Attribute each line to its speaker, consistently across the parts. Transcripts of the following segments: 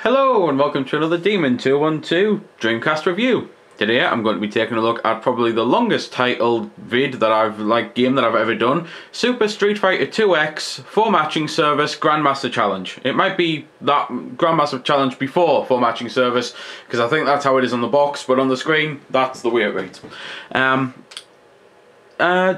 Speaker 1: Hello and welcome to another Demon 212 Dreamcast review. Today I'm going to be taking a look at probably the longest titled game that I've ever done. Super Street Fighter 2X 4 matching service Grandmaster Challenge. It might be that Grandmaster Challenge before 4 matching service because I think that's how it is on the box, but on the screen that's the way it reads.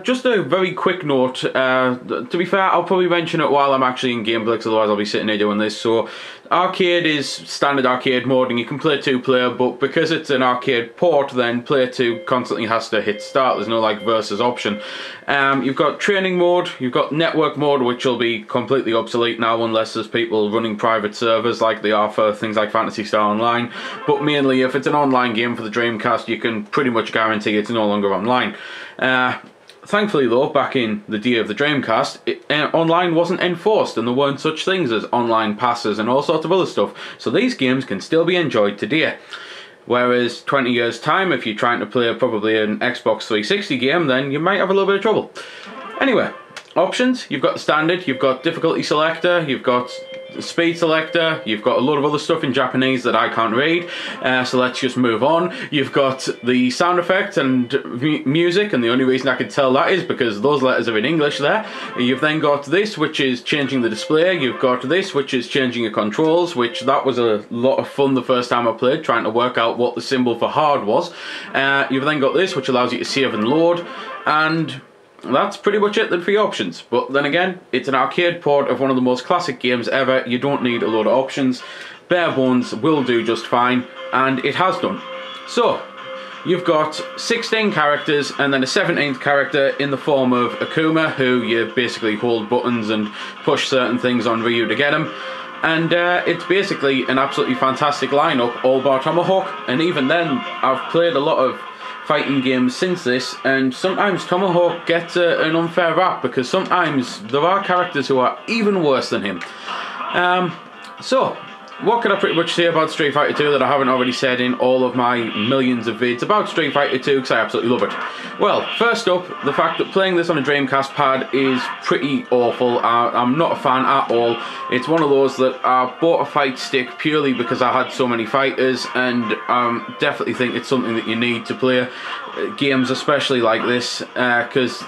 Speaker 1: Just a very quick note, to be fair, I'll probably mention it while I'm actually in gameplay, because otherwise I'll be sitting here doing this. So, arcade is standard arcade mode, and you can play 2-player, but because it's an arcade port, then player 2 constantly has to hit start. There's no like versus option. You've got training mode, you've got network mode, which will be completely obsolete now unless there's people running private servers like they are for things like Phantasy Star Online. But mainly, if it's an online game for the Dreamcast, you can pretty much guarantee it's no longer online. Thankfully though, back in the day of the Dreamcast, online wasn't enforced and there weren't such things as online passes and all sorts of other stuff. So these games can still be enjoyed today. Whereas 20 years time, if you're trying to play probably an Xbox 360 game, then you might have a little bit of trouble. Anyway, options, you've got the standard, you've got difficulty selector, you've got speed selector, you've got a lot of other stuff in Japanese that I can't read, so let's just move on. You've got the sound effects and music, and the only reason I could tell that is because those letters are in English there. You've then got this, which is changing the display. You've got this, which is changing your controls, which that was a lot of fun the first time I played, trying to work out what the symbol for hard was. You've then got this, which allows you to save and load, and that's pretty much it then for your options. But then again, it's an arcade port of one of the most classic games ever. You don't need a load of options. Bare bones will do just fine, and it has done. So, you've got 16 characters and then a 17th character in the form of Akuma, who you basically hold buttons and push certain things on Ryu to get him. And it's basically an absolutely fantastic lineup, all bar Tomahawk. And even then, I've played a lot of fighting games since this, and sometimes Tomahawk gets an unfair rap because sometimes there are characters who are even worse than him. So, what can I pretty much say about Street Fighter 2 that I haven't already said in all of my millions of vids about Street Fighter 2, because I absolutely love it? Well, first up, the fact that playing this on a Dreamcast pad is pretty awful. I'm not a fan at all. It's one of those that I bought a fight stick purely because I had so many fighters, and definitely think it's something that you need to play games especially like this, because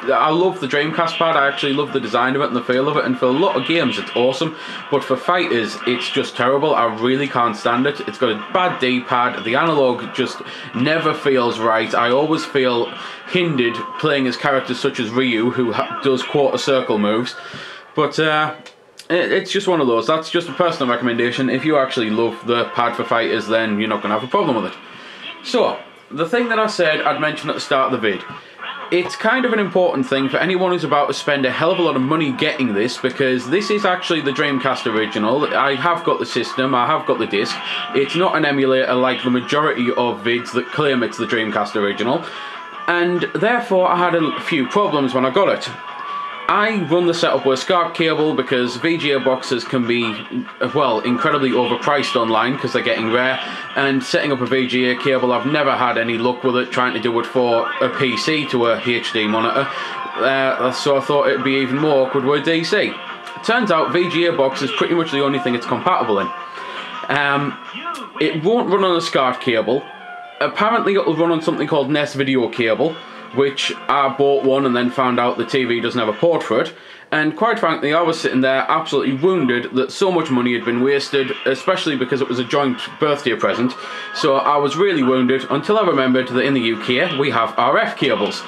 Speaker 1: I love the Dreamcast pad. I actually love the design of it and the feel of it, and for a lot of games it's awesome, but for fighters it's just terrible. I really can't stand it. It's got a bad D-pad, the analog just never feels right. I always feel hindered playing as characters such as Ryu, who does quarter circle moves, but it's just one of those. That's just a personal recommendation. If you actually love the pad for fighters, then you're not going to have a problem with it. So, the thing that I said I'd mention at the start of the vid, it's kind of an important thing for anyone who's about to spend a hell of a lot of money getting this, because this is actually the Dreamcast original. I have got the system, I have got the disc. It's not an emulator like the majority of vids that claim it's the Dreamcast original, and therefore I had a few problems when I got it. I run the setup with a SCART cable because VGA boxes can be, well, incredibly overpriced online because they're getting rare, and setting up a VGA cable, I've never had any luck with it, trying to do it for a PC to a HD monitor, so I thought it'd be even more awkward with DC. It turns out VGA box is pretty much the only thing it's compatible in. It won't run on a SCART cable. Apparently it'll run on something called NES video cable, which I bought one and then found out the TV doesn't have a port for it, and quite frankly I was sitting there absolutely wounded that so much money had been wasted, especially because it was a joint birthday present. So I was really wounded until I remembered that in the UK we have RF cables.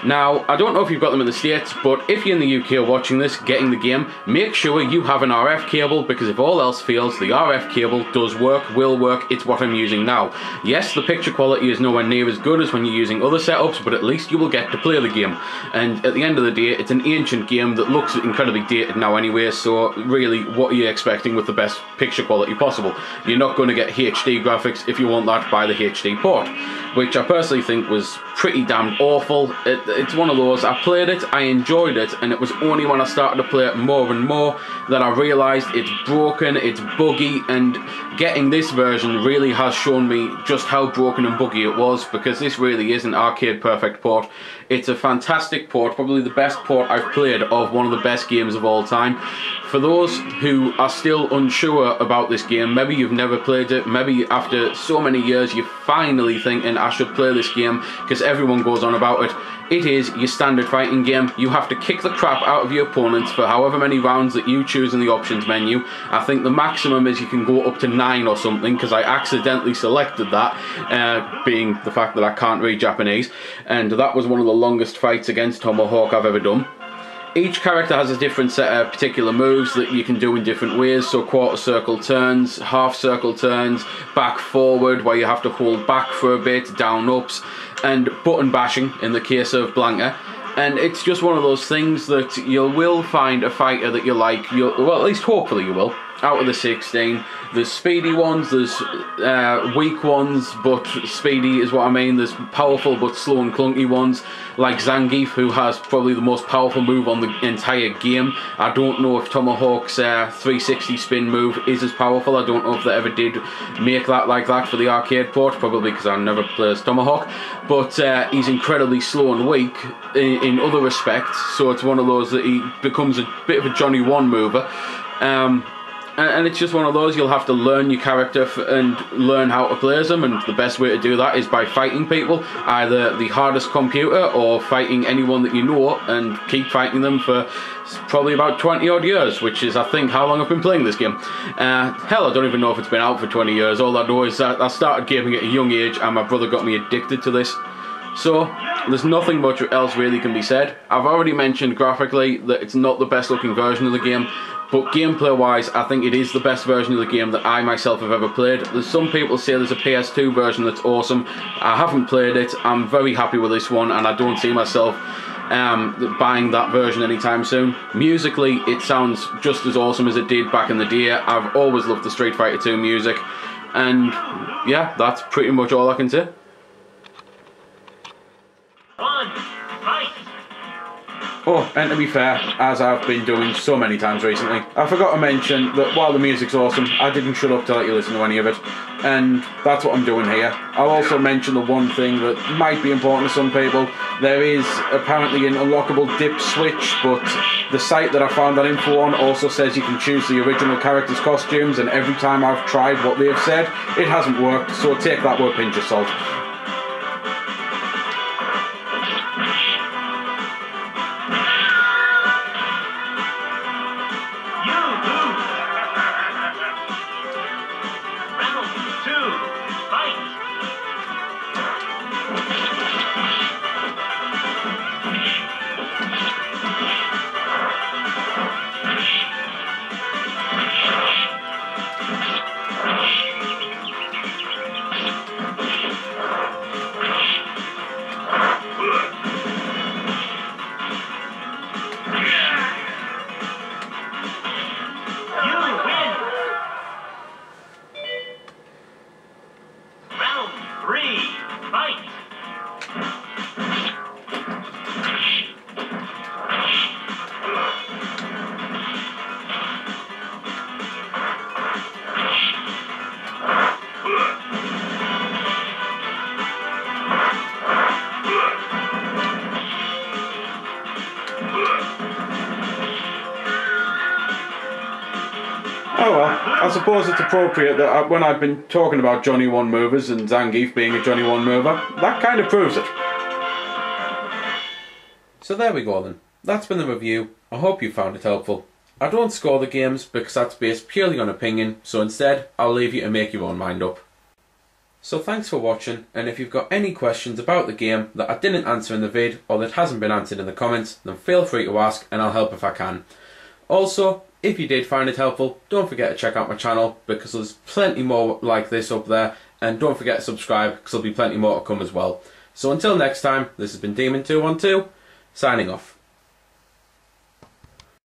Speaker 1: Now, I don't know if you've got them in the States, but if you're in the UK watching this, getting the game, make sure you have an RF cable, because if all else fails, the RF cable does work, will work. It's what I'm using now. Yes, the picture quality is nowhere near as good as when you're using other setups, but at least you will get to play the game. And at the end of the day, it's an ancient game that looks incredibly dated now anyway, so really, what are you expecting with the best picture quality possible? You're not going to get HD graphics. If you want that, buy the HD port, which I personally think was pretty damn awful. It's one of those, I played it, I enjoyed it, and it was only when I started to play it more and more that I realised it's broken, it's buggy, and getting this version really has shown me just how broken and buggy it was, because this really is an arcade perfect port. It's a fantastic port, probably the best port I've played of one of the best games of all time. For those who are still unsure about this game, maybe you've never played it, maybe after so many years you're finally thinking I should play this game because everyone goes on about it. It is your standard fighting game. You have to kick the crap out of your opponents for however many rounds that you choose in the options menu. I think the maximum is you can go up to 9 or something, because I accidentally selected that, being the fact that I can't read Japanese, and that was one of the longest fights against Tomahawk I've ever done. Each character has a different set of particular moves that you can do in different ways, so quarter circle turns, half circle turns, back forward where you have to hold back for a bit, down ups, and button bashing in the case of Blanca. And it's just one of those things that you will find a fighter that you like, well, at least hopefully you will, out of the 16. There's speedy ones, there's weak ones, but speedy is what I mean. There's powerful but slow and clunky ones, like Zangief, who has probably the most powerful move on the entire game. I don't know if Tomahawk's 360 spin move is as powerful. I don't know if they ever did make that like that for the arcade port, probably because I never played as Tomahawk. But he's incredibly slow and weak in other respects, so it's one of those that he becomes a bit of a Johnny One mover. And it's just one of those, you'll have to learn your character and learn how to play as them, and the best way to do that is by fighting people, either the hardest computer or fighting anyone that you know, and keep fighting them for probably about 20 odd years, which is I think how long I've been playing this game. Hell, I don't even know if it's been out for 20 years, all I know is that I started gaming at a young age and my brother got me addicted to this. So, there's nothing much else really can be said. I've already mentioned graphically that it's not the best looking version of the game, but gameplay wise I think it is the best version of the game that I myself have ever played. There's some people say there's a PS2 version that's awesome. I haven't played it, I'm very happy with this one, and I don't see myself buying that version anytime soon. Musically it sounds just as awesome as it did back in the day. I've always loved the Street Fighter 2 music, and yeah, that's pretty much all I can say. Oh, and to be fair, as I've been doing so many times recently, I forgot to mention that while the music's awesome, I didn't shut up to let you listen to any of it, and that's what I'm doing here. I'll also mention the one thing that might be important to some people. There is apparently an unlockable dip switch, but the site that I found that info on also says you can choose the original characters' costumes, and every time I've tried what they've said, it hasn't worked, so take that with a pinch of salt. Oh well, I suppose it's appropriate that when I've been talking about Johnny One movers and Zangief being a Johnny One mover, that kind of proves it. So there we go then. That's been the review. I hope you found it helpful. I don't score the games because that's based purely on opinion, so instead I'll leave you to make your own mind up. So thanks for watching, and if you've got any questions about the game that I didn't answer in the vid or that hasn't been answered in the comments, then feel free to ask and I'll help if I can. Also, if you did find it helpful, don't forget to check out my channel because there's plenty more like this up there, and don't forget to subscribe because there'll be plenty more to come as well. So until next time, this has been Demon212, signing off.